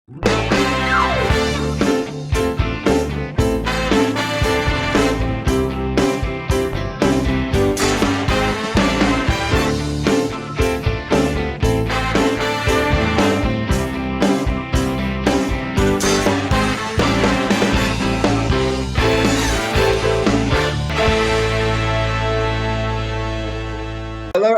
Hello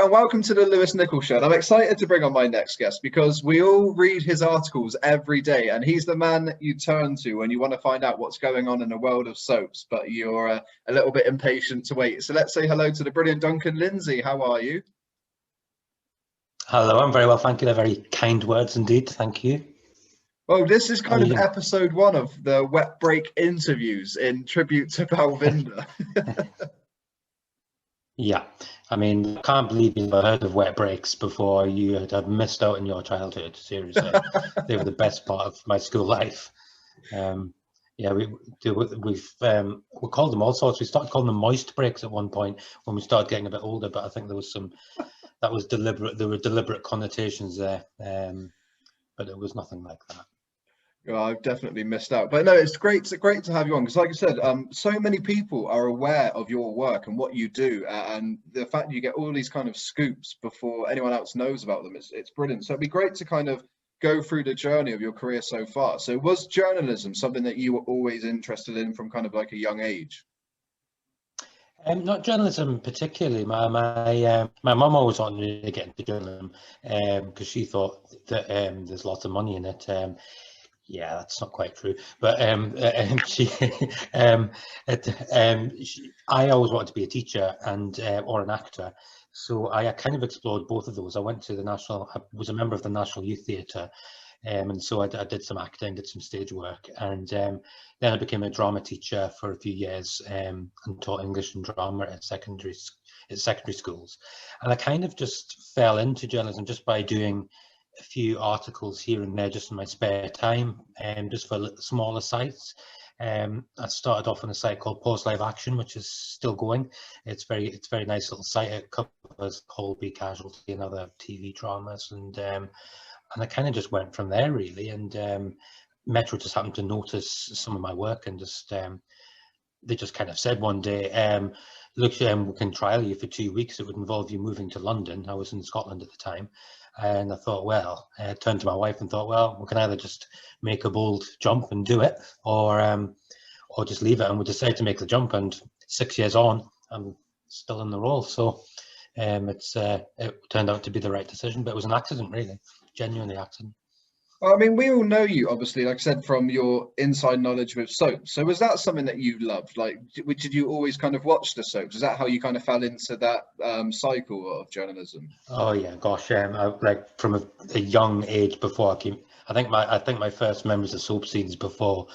and welcome to the Lewis Nichols Show. And I'm excited to bring on my next guest because we all read his articles every day, and he's the man that you turn to when you want to find out what's going on in the world of soaps, but you're a little bit impatient to wait. So let's say hello to the brilliant Duncan Lindsay. How are you? Hello, I'm very well, thank you. They're very kind words indeed, thank you. Well, this is kind of episode 1 of the Wet Break interviews in tribute to Balvinda. Yeah, I mean, I can't believe you've heard of wet breaks before. You had missed out in your childhood, seriously. They were the best part of my school life. Yeah, we called them all sorts. We started calling them moist breaks at one point when we started getting a bit older, but I think there was that was deliberate. There were deliberate connotations there, but it was nothing like that. Well, I've definitely missed out, but no, it's great to have you on because, like I said, so many people are aware of your work and what you do, and the fact you get all these kind of scoops before anyone else knows about them, it's brilliant. So it'd be great to kind of go through the journey of your career so far. So was journalism something that you were always interested in from kind of like a young age? Not journalism particularly. My mum always wanted me to get into journalism because she thought that there's lots of money in it. Yeah, that's not quite true, but I always wanted to be a teacher and or an actor, so I kind of explored both of those. I went to I was a member of the National Youth Theatre, and so I did some acting, did some stage work, and then I became a drama teacher for a few years and taught English and drama at secondary schools, and I kind of just fell into journalism just by doing a few articles here and there just in my spare time, just for smaller sites. I started off on a site called Post Live Action, which is still going. It's very nice little site. It covers Colby, Casualty, and other TV dramas, and I kind of just went from there really. And Metro just happened to notice some of my work, and just they just kind of said one day, look, we can trial you for 2 weeks. It would involve you moving to London. I was in Scotland at the time. And I thought, well, I turned to my wife and thought, well, we can either just make a bold jump and do it, or just leave it. And we decided to make the jump. And 6 years on, I'm still in the role. So it turned out to be the right decision. But it was an accident, really, genuinely accident. Well, I mean, we all know you, obviously, like I said, from your inside knowledge with soaps. So was that something that you loved? Like, did you always kind of watch the soaps? Is that how you kind of fell into that cycle of journalism? Oh yeah, gosh, like from a young age before I came. I think my first memories of soap scenes before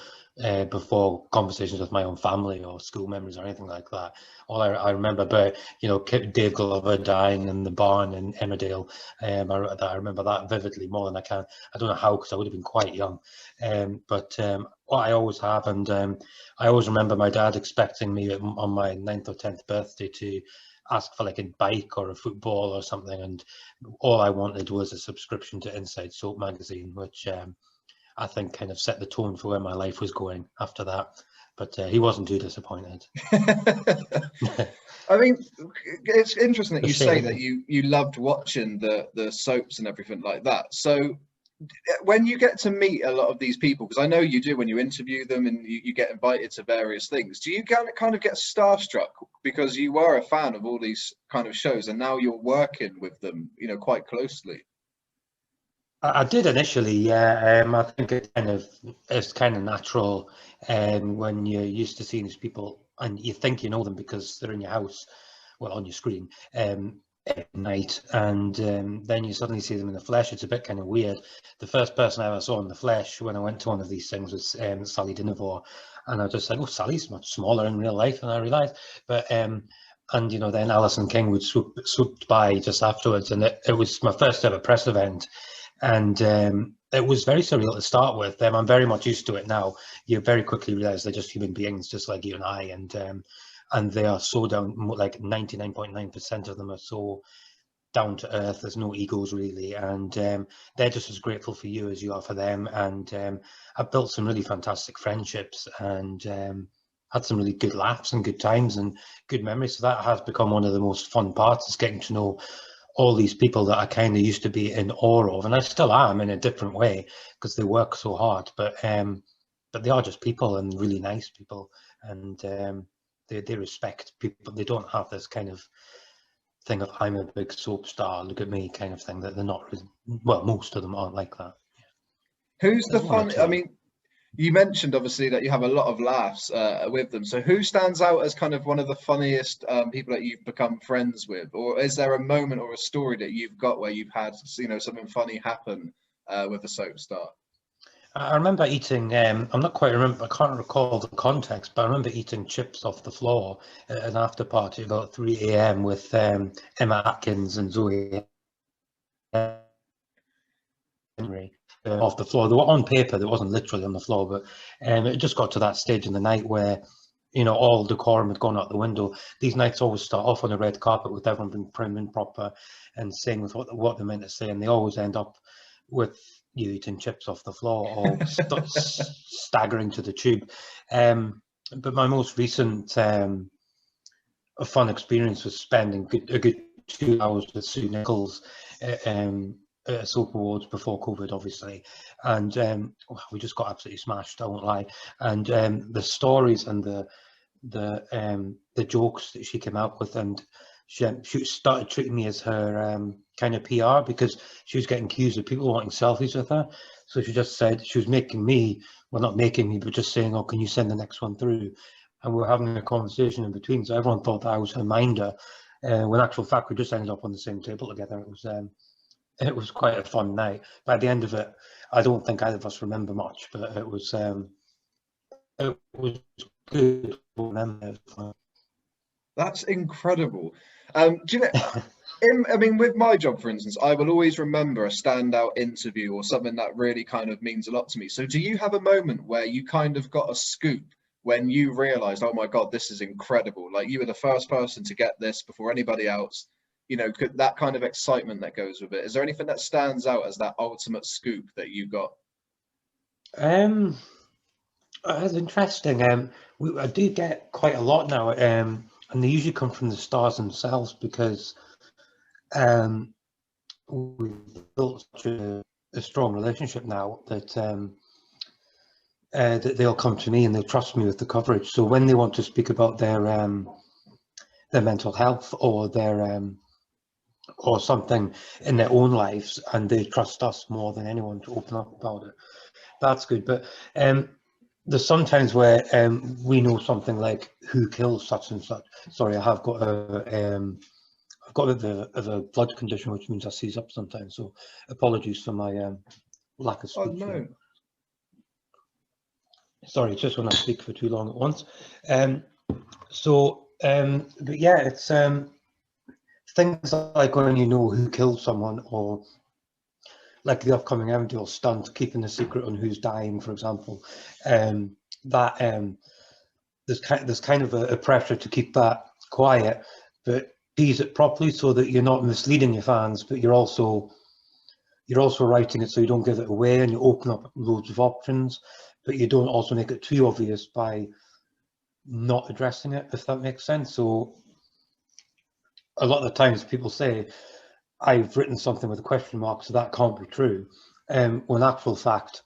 conversations with my own family or school memories or anything like that. All I remember, but Dave Glover dying in the barn in Emmerdale. I remember that vividly more than I can. I don't know how, because I would have been quite young. But what I always have, and I always remember my dad expecting me on my 9th or 10th birthday to ask for like a bike or a football or something, and all I wanted was a subscription to Inside Soap magazine, which I think kind of set the tone for where my life was going after that. But he wasn't too disappointed. I mean, it's interesting that you say that you loved watching the soaps and everything like that. So when you get to meet a lot of these people, because I know you do when you interview them and you get invited to various things, do you kind of get starstruck because you were a fan of all these kind of shows and now you're working with them, quite closely? I did initially, yeah. I think it's kind of natural when you're used to seeing these people and you think you know them because they're in your house, well, on your screen at night, and then you suddenly see them in the flesh. It's a bit kind of weird. The first person I ever saw in the flesh when I went to one of these things was Sally Dinevor, and I just said, "Oh, Sally's much smaller in real life than I realised." But and then Alison King would swooped by just afterwards, and it was my first ever press event. And it was very surreal to start with. I'm very much used to it now. You very quickly realize they're just human beings, just like you and I. And they are so down, like 99.9% of them are so down to earth. There's no egos really, and they're just as grateful for you as you are for them. And I've built some really fantastic friendships, and had some really good laughs and good times and good memories. So that has become one of the most fun parts, is getting to know all these people that I kind of used to be in awe of, and I still am in a different way because they work so hard. But they are just people, and really nice people, and they respect people. They don't have this kind of thing of I'm a big soap star, look at me kind of thing. That they're not. Well, most of them aren't like that. Who's the There's one or fun? I two. mean, you mentioned obviously that you have a lot of laughs with them. So who stands out as kind of one of the funniest people that you've become friends with, or is there a moment or a story that you've got where you've had, you know, something funny happen with a soap star? I remember eating. I'm not quite remember. I can't recall the context, but I remember eating chips off the floor at an after party about 3 a.m. with Emma Atkins and Zoe Henry off the floor. They were on paper. They wasn't literally on the floor, but it just got to that stage in the night where, you know, all decorum had gone out the window. These nights always start off on a red carpet with everyone being prim and proper and saying with what they're meant to say, and they always end up with you eating chips off the floor or staggering to the tube. But my most recent fun experience was spending a good 2 hours with Sue Nichols at Soap Awards before COVID, obviously, and we just got absolutely smashed. I won't lie. And the stories and the jokes that she came out with, and she started treating me as her kind of PR, because she was getting accused of people wanting selfies with her. So she just said she was making me, well, not making me, but just saying, "Oh, can you send the next one through?" And we were having a conversation in between, so everyone thought that I was her minder. When actual fact, we just ended up on the same table together. It was quite a fun night. By the end of it, I don't think either of us remember much, but it was good. That's incredible. Do you know? I mean, with my job, for instance, I will always remember a standout interview or something that really kind of means a lot to me. So, do you have a moment where you kind of got a scoop when you realized, oh my God, this is incredible? Like you were the first person to get this before anybody else. You know, that kind of excitement that goes with it. Is there anything that stands out as that ultimate scoop that you got? That's interesting. I do get quite a lot now, and they usually come from the stars themselves, because we've built such a strong relationship now that they'll come to me and they'll trust me with the coverage. So when they want to speak about their mental health or their or something in their own lives, and they trust us more than anyone to open up about it, that's good. But there's sometimes where we know something like who kills such and such. Sorry, I've got a bit of a blood condition, which means I seize up sometimes. So apologies for my lack of Oh speech no. here. Sorry, it's just when I speak for too long at once. But yeah, it's things like when you know who killed someone, or like the upcoming Emmerdale stunt, keeping a secret on who's dying, for example. That there's kind of a pressure to keep that quiet, but tease it properly so that you're not misleading your fans, but you're also writing it so you don't give it away, and you open up loads of options, but you don't also make it too obvious by not addressing it, if that makes sense. So a lot of the times people say, I've written something with a question mark, so that can't be true. When in actual fact,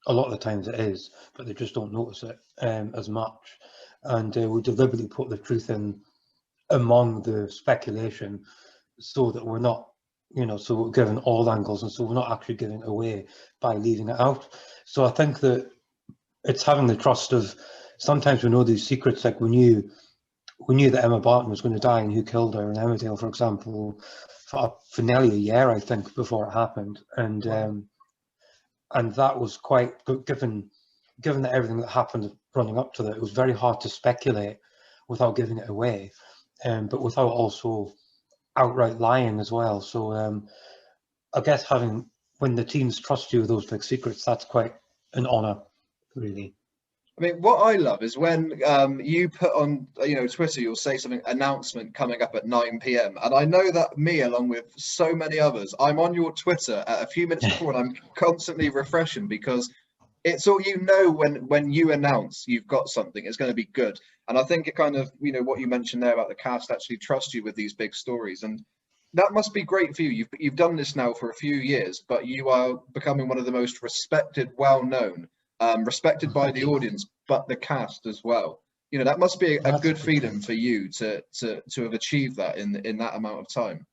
a lot of the times it is, but they just don't notice it as much. And we deliberately put the truth in among the speculation, so that we're not, you know, so we're giving all angles, and so we're not actually giving it away by leaving it out. So I think that it's having the trust of, sometimes we know these secrets, like we knew that Emma Barton was going to die and who killed her in Emmerdale, for example, for nearly a year, I think, before it happened. And Wow. and that was quite, given that everything that happened running up to that, it was very hard to speculate without giving it away, but without also outright lying as well. So I guess when the teams trust you with those big secrets, that's quite an honour, really. I mean, what I love is when you put on, Twitter, you'll say something, announcement coming up at 9 p.m. And I know that me, along with so many others, I'm on your Twitter at a few minutes before and I'm constantly refreshing because it's all, when you announce you've got something, it's going to be good. And I think it kind of, what you mentioned there about the cast actually trust you with these big stories. And that must be great for you. You've done this now for a few years, but you are becoming one of the most respected, well-known, respected by Thank the you. audience, but the cast as well. That must be a That's a good good feeling thing. for you to have achieved that in that amount of time.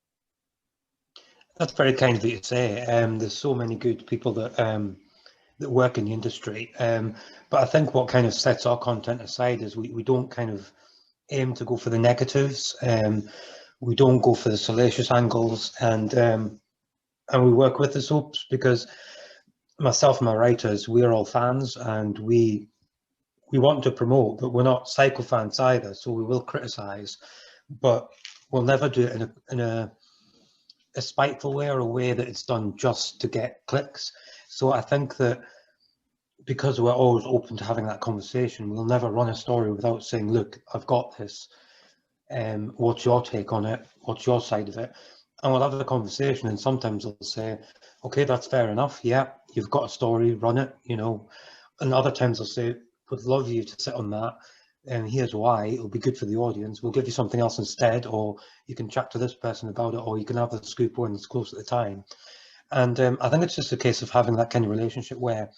That's very kind of you to say. There's so many good people that work in the industry, but I think what kind of sets our content aside is we don't kind of aim to go for the negatives. We don't go for the salacious angles, and we work with the soaps because myself and my writers, we're all fans, and we want to promote, but we're not psycho fans either. So we will criticize, but we'll never do it in a spiteful way or a way that it's done just to get clicks. So I think that because we're always open to having that conversation, we'll never run a story without saying, look, I've got this. What's your take on it? What's your side of it? And we'll have a conversation, and sometimes they'll say, okay, that's fair enough. Yeah, you've got a story, run it, And other times they'll say, would love you to sit on that. And here's why: it'll be good for the audience. We'll give you something else instead, or you can chat to this person about it, or you can have the scoop when it's close at the time. And I think it's just a case of having that kind of relationship where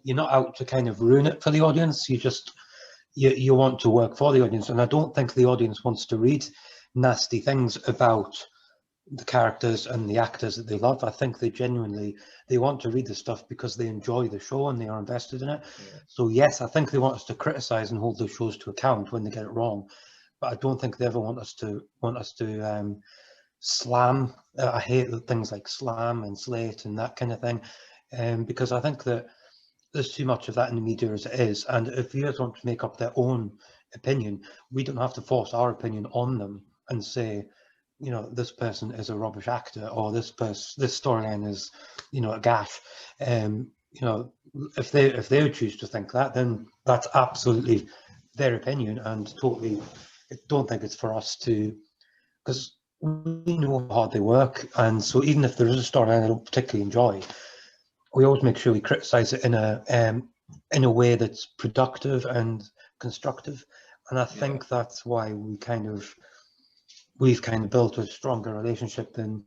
you're not out to kind of ruin it for the audience. You want to work for the audience, and I don't think the audience wants to read nasty things about the characters and the actors that they love. I think they want to read the stuff because they enjoy the show and they are invested in it. Yeah. So yes, I think they want us to criticize and hold the shows to account when they get it wrong, but I don't think they ever want us to slam. I hate things like slam and slate and that kind of thing, because I think that there's too much of that in the media as it is. And if viewers want to make up their own opinion, we don't have to force our opinion on them and say, this person is a rubbish actor, or this storyline is, a gaff. If they choose to think that, then that's absolutely their opinion, and totally, I don't think it's for us to, because we know how hard they work, and so even if there is a storyline I don't particularly enjoy, we always make sure we criticize it in a way that's productive and constructive. And I think that's why we've kind of built a stronger relationship than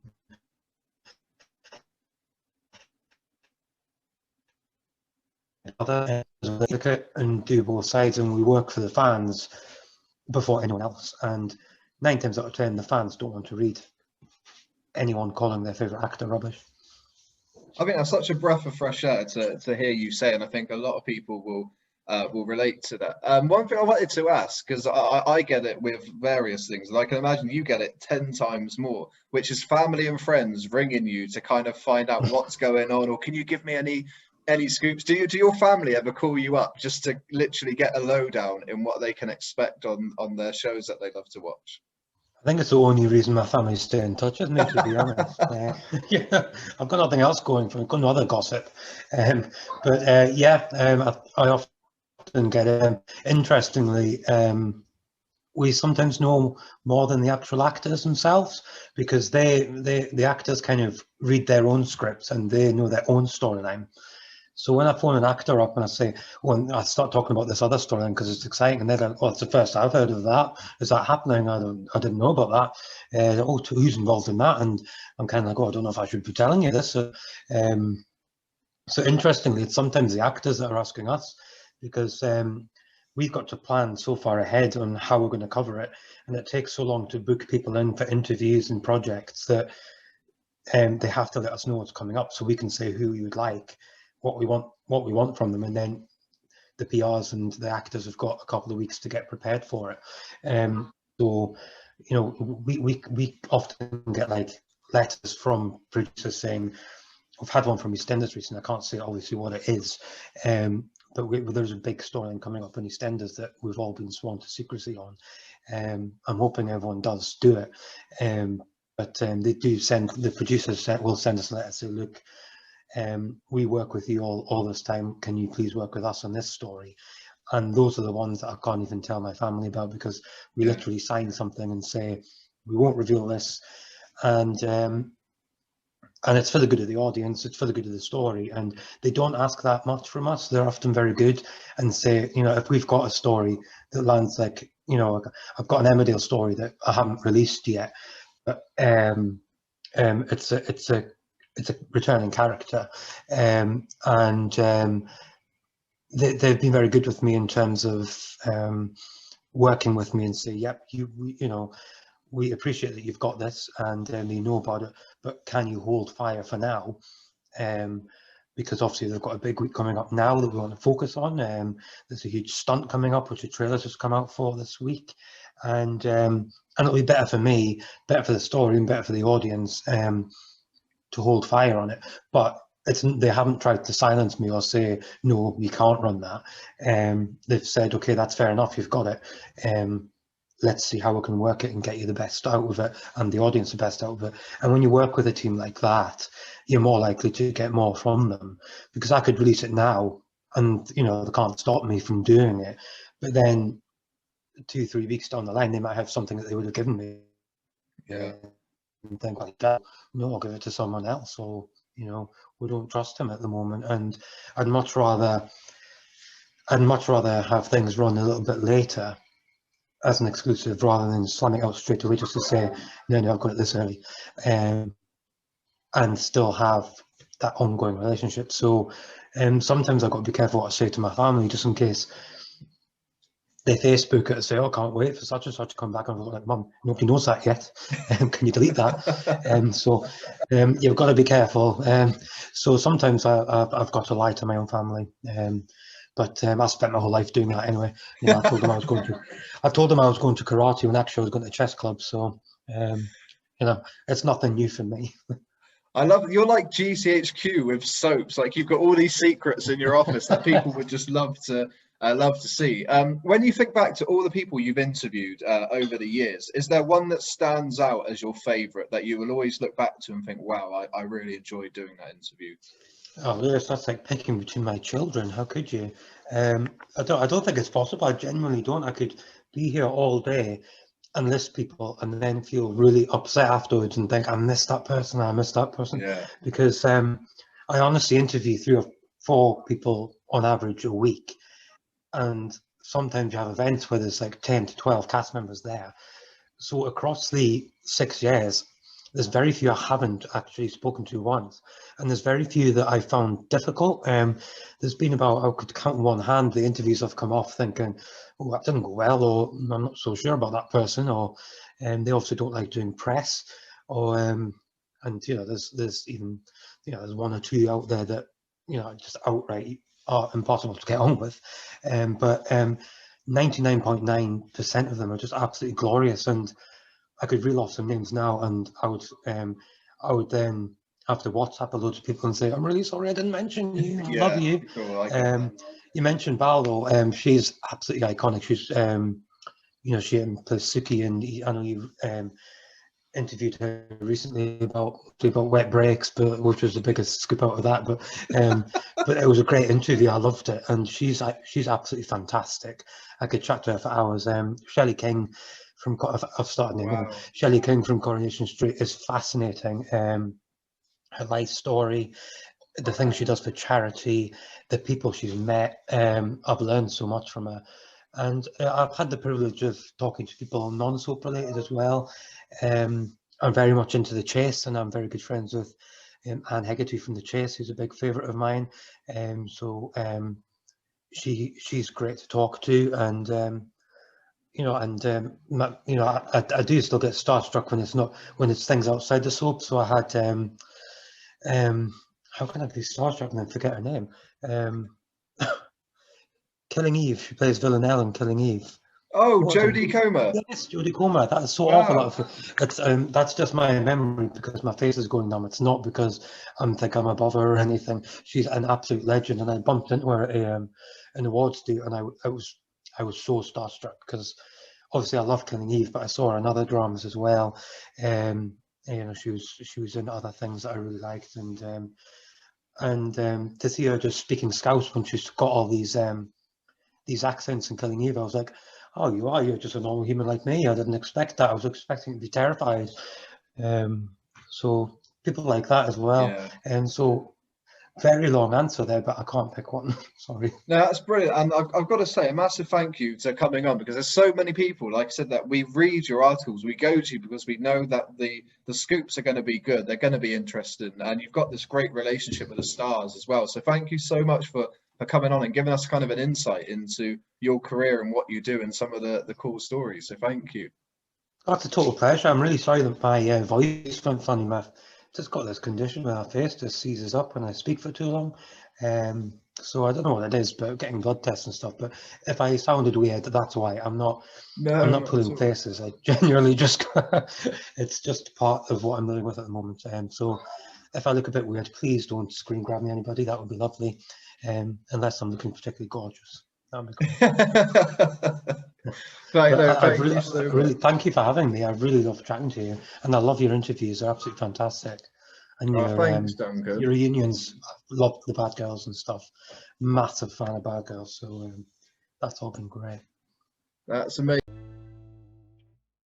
other and do both sides, and we work for the fans before anyone else. And 9 times out of 10, the fans don't want to read anyone calling their favorite actor rubbish. I think that's such a breath of fresh air to hear you say, and I think a lot of people will relate to that. One thing I wanted to ask, because I get it with various things, and I can imagine you get it 10 times more, which is family and friends ringing you to kind of find out what's going on, or can you give me any scoops? Do your family ever call you up just to literally get a lowdown in what they can expect on their shows that they love to watch? I think it's the only reason my family stay in touch with me, to be honest. Yeah, I've got nothing else going for me. I've got no other gossip. I often get interestingly, we sometimes know more than the actual actors themselves, because the actors kind of read their own scripts and they know their own storyline. So when I phone an actor up and I say, when I start talking about this other storyline because it's exciting, and they're like, "Oh, it's the first I've heard of that. Is that happening? I didn't know about that. Who's involved in that?" And I'm kind of like, "Oh, I don't know if I should be telling you this." So interestingly, it's sometimes the actors that are asking us, because we've got to plan so far ahead on how we're going to cover it, and it takes so long to book people in for interviews and projects that they have to let us know what's coming up so we can say who we would like, what we want from them, and then the PRs and the actors have got a couple of weeks to get prepared for it. So we often get like letters from producers saying, I've had one from EastEnders recently, I can't say obviously what it is, but there's a big storyline coming up in EastEnders that we've all been sworn to secrecy on. I'm hoping everyone does do it, but they do send, the producers will send us a letter, say, look, we work with you all this time, can you please work with us on this story? And those are the ones that I can't even tell my family about, because we literally sign something and say, we won't reveal this. And it's for the good of the audience, it's for the good of the story. And they don't ask that much from us. They're often very good and say, you know, if we've got a story that lands, like, you know, I've got an Emmerdale story that I haven't released yet, but it's a returning character, they've been very good with me in terms of working with me and say, yep, you know, we appreciate that you've got this and you know about it, but can you hold fire for now? Because obviously they've got a big week coming up now that we want to focus on. There's a huge stunt coming up, which the trailer's just come out for this week. And it'll be better for me, better for the story, and better for the audience to hold fire on it. But they haven't tried to silence me or say, no, you can't run that. They've said, okay, that's fair enough, you've got it. Let's see how we can work it and get you the best out of it, and the audience the best out of it. And when you work with a team like that, you're more likely to get more from them, because I could release it now and, you know, they can't stop me from doing it. But then 2-3 weeks down the line, they might have something that they would have given me. Yeah. And think like that, no, I'll give it to someone else, or, you know, we don't trust him at the moment. And I'd much rather have things run a little bit later as an exclusive, rather than slamming out straight away just to say, no, I've got it this early, and still have that ongoing relationship. So sometimes I've got to be careful what I say to my family, just in case they Facebook it and say, oh, can't wait for such and such to come back. And I'm like, Mum, nobody knows that yet. Can you delete that? So you've got to be careful. So sometimes I've got to lie to my own family. But I spent my whole life doing that anyway. You know, I told them I was going to karate when actually I was going to chess club. So you know, it's nothing new for me. I love, you're like GCHQ with soaps. Like, you've got all these secrets in your office that people would just love to see. When you think back to all the people you've interviewed over the years, is there one that stands out as your favorite that you will always look back to and think, wow, I really enjoyed doing that interview? Oh, yes, that's like picking between my children. How could you? I don't think it's possible. I genuinely don't. I could be here all day and list people and then feel really upset afterwards and think, I missed that person, Yeah. because I honestly interview 3 or 4 people on average a week, and sometimes you have events where there's like 10 to 12 cast members there. So across the 6 years, there's very few I haven't actually spoken to once, and there's very few that I found difficult. There's been about, I could count on one hand the interviews I've come off thinking, oh, that didn't go well, or I'm not so sure about that person, or they also don't like doing press, or and you know, there's even, you know, there's 1 or 2 out there that, you know, just outright are impossible to get on with. But 99.9% of them are just absolutely glorious, and I could reel off some names now, and I would then have to WhatsApp a load of people and say, I'm really sorry I didn't mention you. I love Yeah, you. cool. You mentioned Val though. She's absolutely iconic. She's you know, she plays Suki, and I know you interviewed her recently about wet breaks, but which was the biggest scoop out of that. But it was a great interview. I loved it, and she's absolutely fantastic. I could chat to her for hours. Shelley King from, I've started naming them. Wow. Shelley King from Coronation Street is fascinating. Her life story, the things she does for charity, the people she's met. I've learned so much from her. And I've had the privilege of talking to people non-soap related as well. I'm very much into The Chase, and I'm very good friends with Anne Hegarty from The Chase, who's a big favourite of mine. She's great to talk to, and you know, and you know, I do still get starstruck when it's things outside the soap. So I had how can I be starstruck and then forget her name? Killing Eve. She plays Villanelle in Killing Eve. Oh, What was her Jodie name? Comer. Yes, Jodie Comer. That is so awful. Wow. That's just my memory because my face is going numb. It's not because I'm above her or anything. She's an absolute legend, and I bumped into her at an awards do, and I was so starstruck because obviously I love Killing Eve, but I saw her in other dramas as well. You know, she was in other things that I really liked, and And to see her just speaking Scouse when she's got all these accents in Killing Eve, I was like, oh, you're just a normal human like me. I didn't expect that. I was expecting to be terrified. So people like that as well. Yeah. And so very long answer there, but I can't pick one. Sorry. No, that's brilliant. And I've got to say a massive thank you to coming on, because there's so many people, like I said, that we read your articles, we go to you because we know that the scoops are going to be good, they're going to be interesting, and you've got this great relationship with the stars as well. So thank you so much for coming on and giving us kind of an insight into your career and what you do and some of the cool stories. So thank you. Oh, it's a total pleasure. I'm really sorry that my voice went funny. I've just got this condition where my face just seizes up when I speak for too long. So I don't know what it is, but getting blood tests and stuff. But if I sounded weird, that's why. I'm not No, not pulling at all. faces. I genuinely just it's just part of what I'm living with at the moment. So if I look a bit weird, please don't screen grab me, anybody. That would be lovely. Unless I'm looking particularly gorgeous. That'd be cool. Right, But no, I've thank you so really much. thank you for having me. I really love chatting to you, and I love your interviews. They're absolutely fantastic. And Oh, thanks, Duncan. your reunions, I love the Bad Girls and stuff. Massive fan of Bad Girls, so that's all been great. That's amazing.